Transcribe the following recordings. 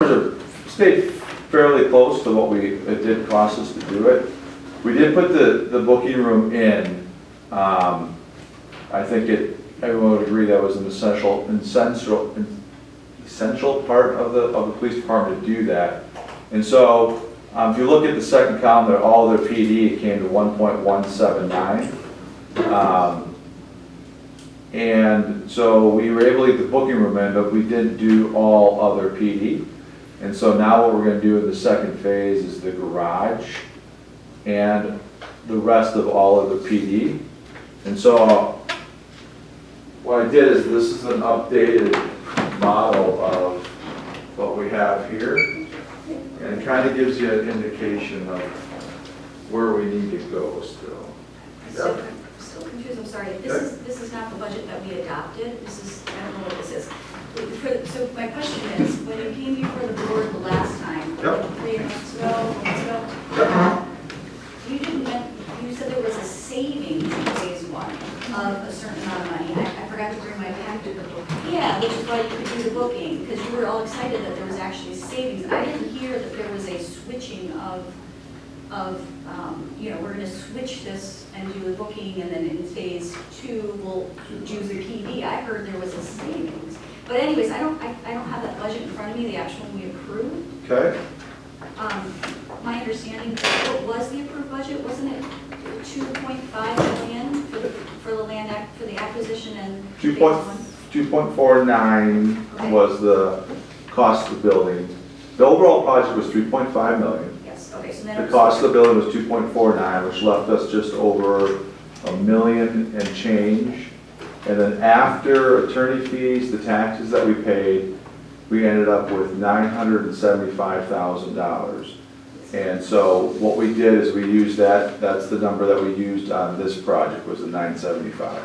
Stayed fairly close to what it did cost us to do it. We did put the booking room in. I think everyone would agree that was an essential part of the police department to do that. And so, if you look at the second column there, all their PD, it came to 1.179. And so we were able to get the booking room in, but we didn't do all other PD. And so now what we're going to do in the second phase is the garage and the rest of all of the PD. And so what I did is, this is an updated model of what we have here. And it kind of gives you an indication of where we need to go still. I'm still confused, I'm sorry. This is not the budget that we adopted. This is, I don't know what this is. So my question is, when you came before the board the last time, Yep. 3 months ago, 4 months ago, you said there was a savings in phase one of a certain amount of money. I forgot to bring my packet. Yeah, which is why you could do the booking, because you were all excited that there was actually savings. I didn't hear that there was a switching of we're going to switch this and do the booking, and then in phase two, we'll do the PD. I heard there was a savings. But anyways, I don't have that budget in front of me, the actual one we approved. Okay. My understanding, what was the approved budget? Wasn't it 2.5 million for the land for the acquisition and phase one? 2.49 Okay. was the cost of the building. The overall project was 3.5 million. Yes, okay, so then The cost of the building was 2.49, which left us just over $1 million and change. And then after attorney fees, the taxes that we paid, we ended up with $975,000. And so what we did is we used that's the number that we used on this project, was the 975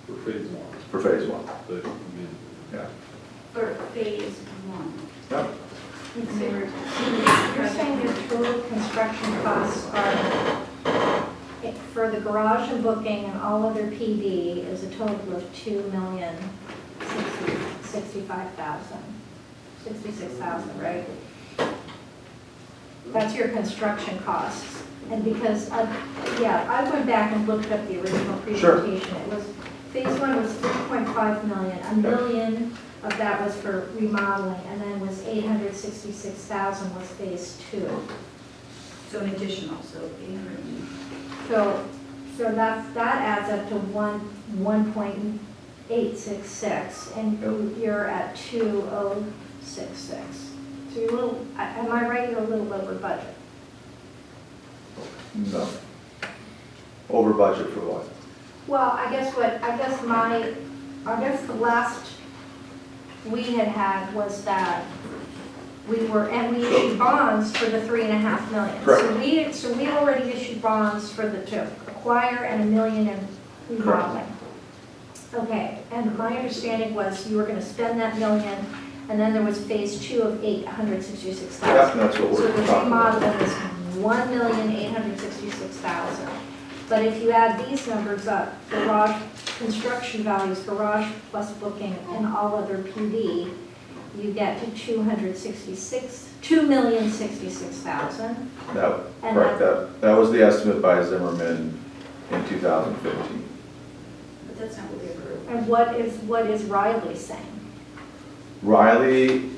For phase one. for phase one. But, Yeah. for phase one. Yep. You're saying your total construction costs are, for the garage and booking and all other PD, is a total of $2,065,000, right? That's your construction costs. And because, I went back and looked up the original Sure. presentation. It was, phase one was 3.5 million. $1 million of that was for remodeling, and then was 866,000 was phase two. So an additional, so 800. So that adds up to 1.866, and you're at 2,066. So you're a little, am I right, you're a little over budget? No. Over budget for what? Well, I guess the last we had was that we issued bonds for the $3.5 million. Correct. So we already issued bonds for to acquire and $1 million in remodeling. Okay, and my understanding was you were going to spend that $1 million, and then there was phase two of $866,000. Yeah, that's what So we're the talking about. remodeling is $1,866,000. But if you add these numbers up, garage construction values, garage plus booking, and all other PD, you get to $2,066,000. Correct. That was the estimate by Zimmerman in 2015. But that's not what we approved. And what is Riley saying? Riley,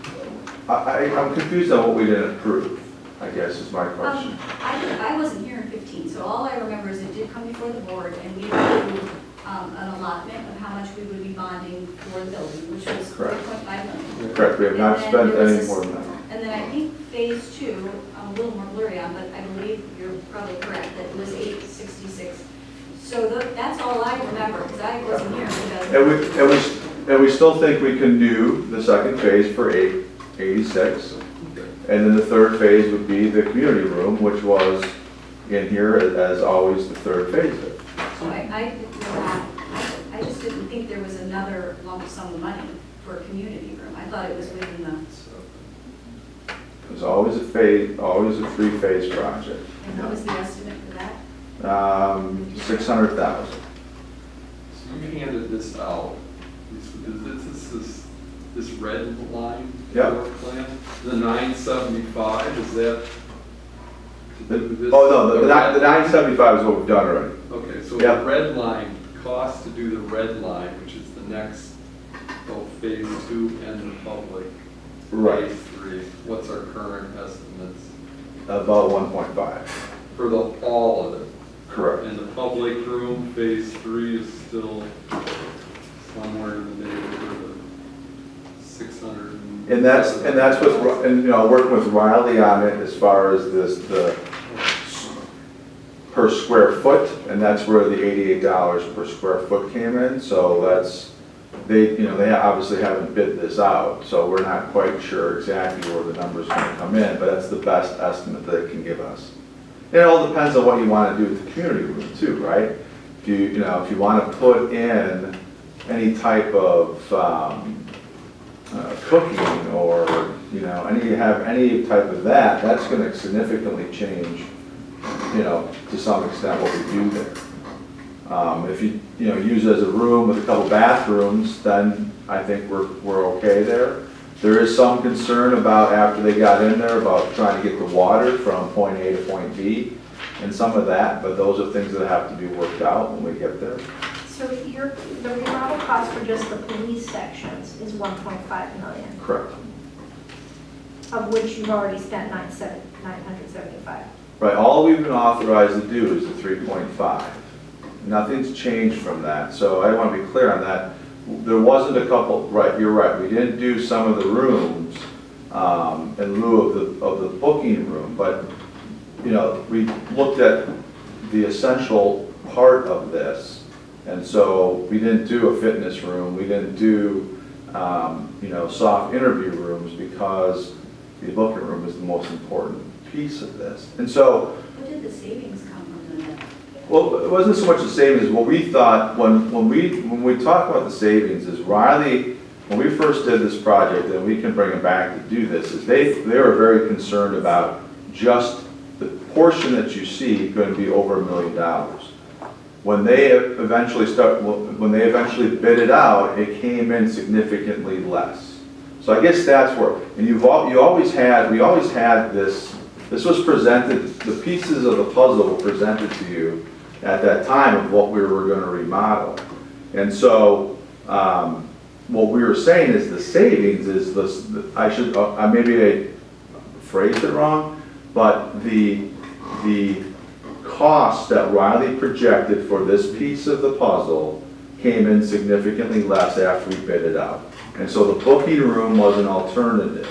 I'm confused on what we didn't approve, I guess is my question. I wasn't here in 15, so all I remember is it did come before the board, and we approved an allotment of how much we would be bonding for the building, which was Correct. 3.5 million. Correct, we have not And then spent there was any more than that. And then I think phase two, I'm a little more blurry on, but I believe you're probably correct, that it was 866. So that's all I remember, because I wasn't here in 2000. And we still think we can do the second phase for 886. And then the third phase would be the community room, which was in here as always the third phase of it. So I just didn't think there was another lump sum of money for a community room. I thought it was within the, It was always a three-phase project. and what was the estimate for that? 600,000. So you handed this out. This red line Yep. Work plan. The 975, is that? to do this- Oh, no, the red- 975 is what we've done already. Okay, so Yep. the red line, cost to do the red line, which is the next, phase 2 and the public. Right. Phase 3, what's our current estimates About 1.5. for all of it? Correct. And the public room, phase 3 is still somewhere in the neighborhood of 600. And that's with, and, you know, working with Riley on it as far as this, the per square foot, and that's where the $88 per square foot came in, so that's, they obviously haven't bid this out, so we're not quite sure exactly where the number's gonna come in, but that's the best estimate that it can give us. It all depends on what you wanna do with the community room too, right? If if you wanna put in any type of, cooking or, have any type of that, that's gonna significantly change, to some extent what we do there. If you, use it as a room with a couple bathrooms, then I think we're okay there. There is some concern about, after they got in there, about trying to get the water from point A to point B and some of that, but those are things that have to be worked out when we get there. So the remodel cost for just the police sections is 1.5 million, Correct. of which you've already spent 975. Right, all we've been authorized to do is the 3.5. Nothing's changed from that, so I want to be clear on that. There wasn't a couple, right, you're right, we didn't do some of the rooms in lieu of the booking room, but, we looked at the essential part of this, and so we didn't do a fitness room, we didn't do, soft interview rooms, because the booking room is the most important piece of this. And so, What did the savings come from in that? well, it wasn't so much the savings. What we thought, when we talk about the savings, is Riley, when we first did this project, and we can bring them back to do this, is they were very concerned about just the portion that you see going to be over $1 million. When they eventually bid it out, it came in significantly less. So I guess that's where, and we always had this. This was presented, the pieces of the puzzle were presented to you at that time of what we were going to remodel. And so, what we were saying is the savings is this, maybe I phrased it wrong, but the cost that Riley projected for this piece of the puzzle came in significantly less after we bid it out. And so the booking room was an alternative.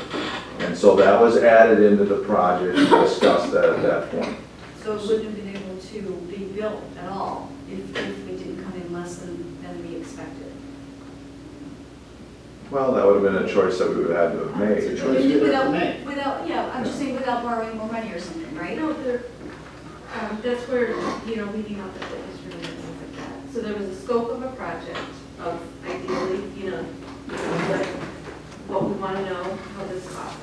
And so that was added into the project and discussed that at that point. So it wouldn't have been able to be built at all if we didn't come in less than we expected. Well, that would have been a choice that we would have had to have made. choice we would have to make. Without, yeah, I'm just saying without borrowing more money or something, right? No, that's where, leaving out the fitness room and things like that. So there was a scope of a project of ideally, what we want to know, what this costs.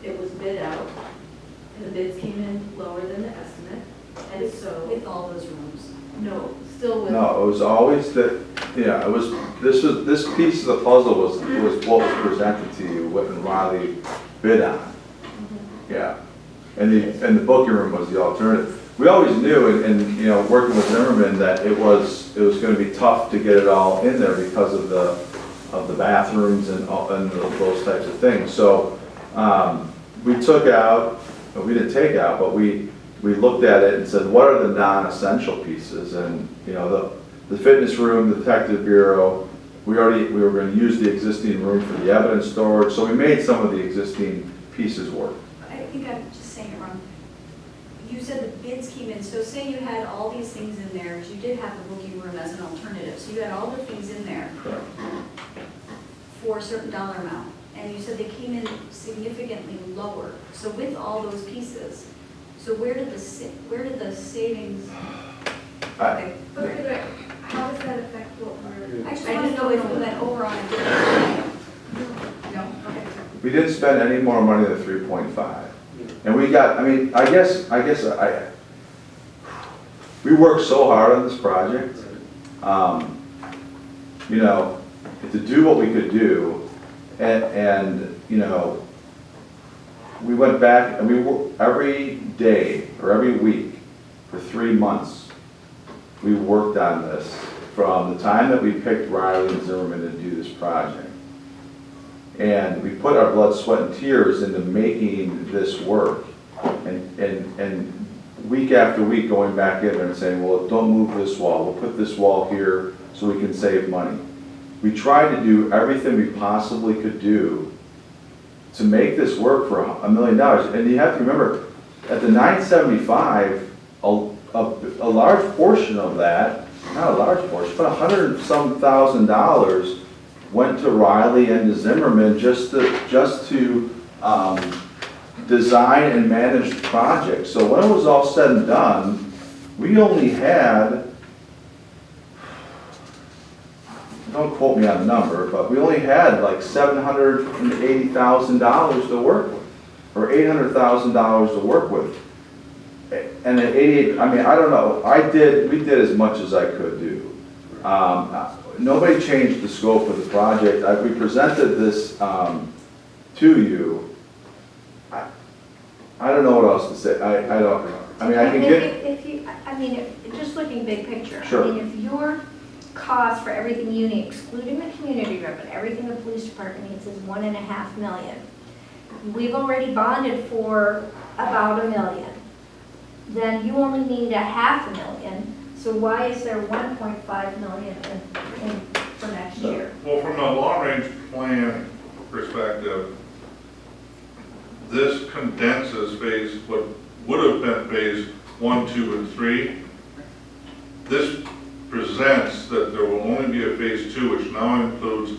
It was bid out, and the bids came in lower than the estimate, and so, With all those rooms. no, still with. No, it was always this piece of the puzzle was what was presented to you, what Riley bid on. Yeah, and the booking room was the alternative. We always knew, and working with Zimmerman, that it was going to be tough to get it all in there because of the bathrooms and those types of things. So we didn't take out, but we looked at it and said, what are the non-essential pieces? And the fitness room, the detective bureau, we were going to use the existing room for the evidence storage, so we made some of the existing pieces work. I think I'm just saying it wrong. You said the bids came in, so say you had all these things in there, you did have the booking room as an alternative, so you had all the things in there Correct. for a certain dollar amount, and you said they came in significantly lower. So with all those pieces, so where did the savings? Okay. But how does that affect what we're? I just want to know if we went over on a different line. No? Okay. We didn't spend any more money than 3.5. And we got, we worked so hard on this project. to do what we could do, and, you know, we went back, and we were, every day, or every week, for 3 months, we worked on this, from the time that we picked Riley and Zimmerman to do this project. And we put our blood, sweat, and tears into making this work, and week after week, going back in there and saying, well, don't move this wall, we'll put this wall here so we can save money. We tried to do everything we possibly could do to make this work for $1 million. And you have to remember, at the 975, a large portion of that, not a large portion, but $100-some thousand went to Riley and to Zimmerman just to design and manage the project. So when it was all said and done, we only had, don't quote me on the number, but we only had like $780,000 to work with, or $800,000 to work with. And at 88, I mean, I don't know, we did as much as I could do. Nobody changed the scope of the project. We presented this to you. I don't know what else to say. I mean, I can get. Just looking big picture. Sure. I mean, if your cost for everything you need, excluding the community room, but everything the police department needs is $1.5 million. We've already bonded for about $1 million. Then you only need $500,000. So why is there $1.5 million for next year? Well, from a long-range plan perspective, this condenses what would have been phase 1, 2, and 3. This presents that there will only be a phase 2, which now includes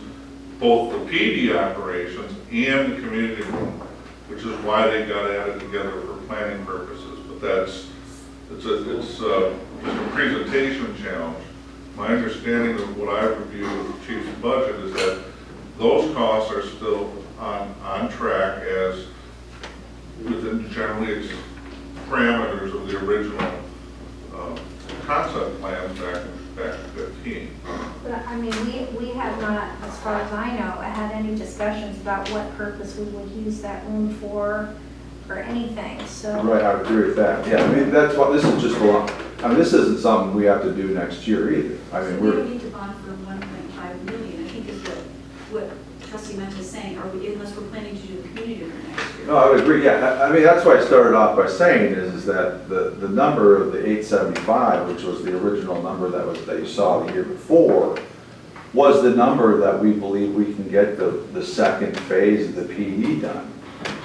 both the PD operations and the community room, which is why they got added together for planning purposes. But it's just a presentation challenge. My understanding of what I reviewed with the chief's budget is that those costs are still on track as within generally its parameters of the original concept plan back in 15. But I mean, we have not, as far as I know, had any discussions about what purpose we would use that room for or anything, so. Right, I would agree with that. Yeah, I mean, that's what, this is just a lot, I mean, this isn't something we have to do next year either. I mean, We don't need to bond for $1.5 million, I think is what Trustee Menta is saying, unless we're planning to do the community room next year. No, I would agree, yeah. I mean, that's why I started off by saying is that the number of the 875, which was the original number that you saw the year before, was the number that we believe we can get the second phase of the PD done.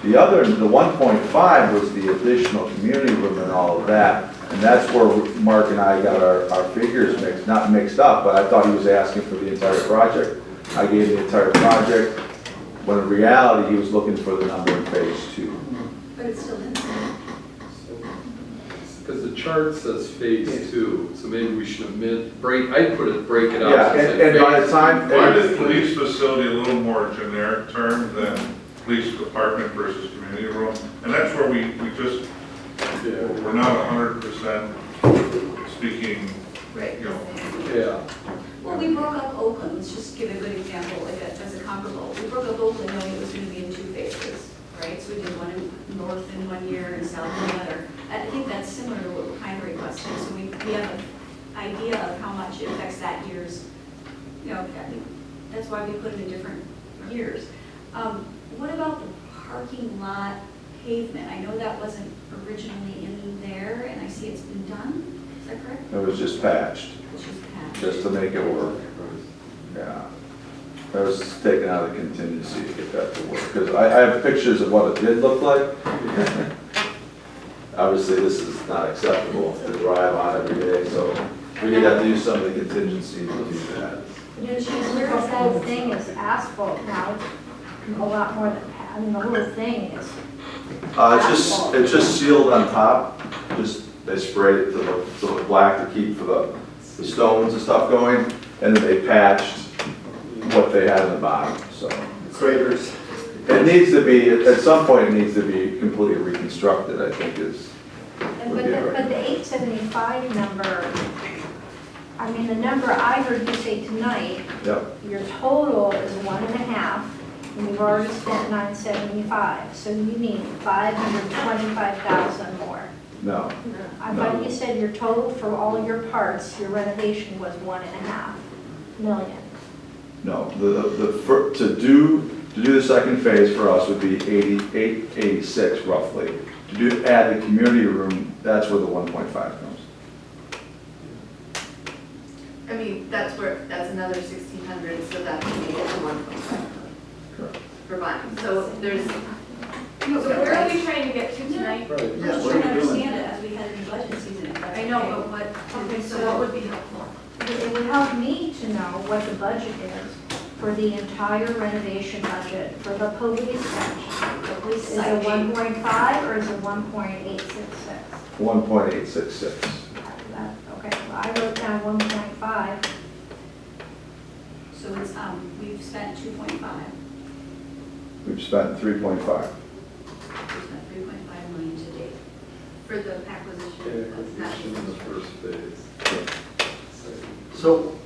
The 1.5 was the additional community room and all of that, and that's where Mark and I got our figures not mixed up, but I thought he was asking for the entire project. I gave the entire project, when in reality, he was looking for the number in phase 2. But it's still in there. Because the chart says phase 2, so maybe we should break it out. Yeah, to say and by the phase- time. Why is police facility a little more generic term than police department versus community room? And that's where we just, Yeah, we're not 100% speaking, Right. you know. yeah. Well, we broke up Oakland, let's just give a good example, like as a comparable. We broke up Oakland knowing it was going to be in 2 phases, right? So we did one in north in 1 year and south in another. I think that's similar to what we're kind of requesting, so we have an idea of how much it affects that year's, I think that's why we put it in different years. What about the parking lot pavement? I know that wasn't originally in there, and I see it's been done, is that correct? It was just patched, It's just patched. just to make it work. Yeah. That was taken out of contingency to get that to work, because I have pictures of what it did look like. Obviously, this is not acceptable to drive on every day, so we did have to use some of the contingency to do that. The whole thing is asphalt now, it's a lot more than, the whole thing is. It's just sealed on top, they sprayed it to look black to keep for the stones and stuff going, and then they patched what they had in the bottom, so. Graders. It needs to be, at some point, it needs to be completely reconstructed, I think is. But the 875 number, I mean, the number I heard you say tonight, Yep, your total is 1.5, and you've already spent 975, so you need 525,000 more. no, I thought you said your total for all your parts, your renovation was 1.5 million. no. To do the second phase for us would be 86 roughly. Add the community room, that's where the 1.5 comes. I mean, that's another 1,600, so that's when you get to 1.5 Correct. for buying. So there's, so Okay. where are we trying to get to tonight? I'm just trying to understand it as we head into budget season. if that's I know, okay. but what, okay, so what would be helpful? It would help me to know what the budget is for the entire renovation budget for the police section. The police Is it site. 1.5 or is it 1.866? 1.866. Okay, well, I wrote down 1.5. So it's, we've spent 2.5. We've spent 3.5. We've spent 3.5 million to date. For the acquisition of Acquisition in the first phase. Second. So